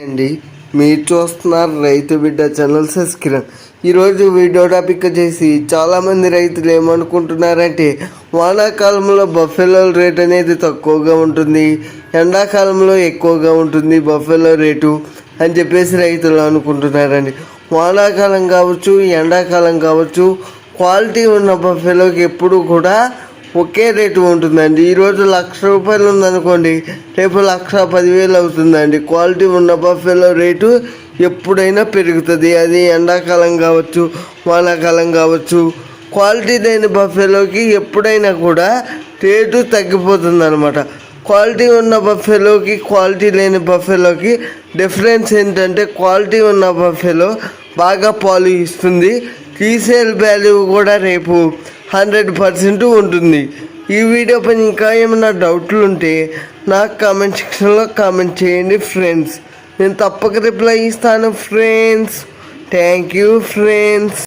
అండి, మీరు చూస్తున్నారు రైతు బిడ్డ ఛానల్ సబ్స్క్రైబ్. ఈరోజు వీడియో టాపిక్ వచ్చేసి చాలామంది రైతులు ఏమనుకుంటున్నారంటే వానాకాలంలో బఫెలో రేట్ అనేది తక్కువగా ఉంటుంది, ఎండాకాలంలో ఎక్కువగా ఉంటుంది బఫెలో రేటు అని చెప్పేసి రైతులు అనుకుంటున్నారండి. వానాకాలం కావచ్చు, ఎండాకాలం కావచ్చు, క్వాలిటీ ఉన్న బఫెలోకి ఎప్పుడు కూడా ఒకే రేటు ఉంటుందండి. ఈరోజు ₹1,00,000 ఉందనుకోండి, రేపు 1,10,000 అవుతుందండి. క్వాలిటీ ఉన్న బఫెలో రేటు ఎప్పుడైనా పెరుగుతుంది. అది ఎండాకాలం కావచ్చు, వానాకాలం కావచ్చు. క్వాలిటీ లేని బఫెలోకి ఎప్పుడైనా కూడా రేటు తగ్గిపోతుంది అనమాట. క్వాలిటీ ఉన్న బఫెలోకి క్వాలిటీ లేని బఫెలోకి డిఫరెన్స్ ఏంటంటే, క్వాలిటీ ఉన్న బఫెలో బాగా పాలు ఇస్తుంది, రీసేల్ వాల్యూ కూడా రేపు 100% ఉంటుంది. ఈ వీడియో పైన ఇంకా ఏమైనా డౌట్లు ఉంటే నాకు కామెంట్ సెక్షన్లో కామెంట్ చేయండి ఫ్రెండ్స్. నేను తప్పక రిప్లై ఇస్తాను ఫ్రెండ్స్. Thank you friends.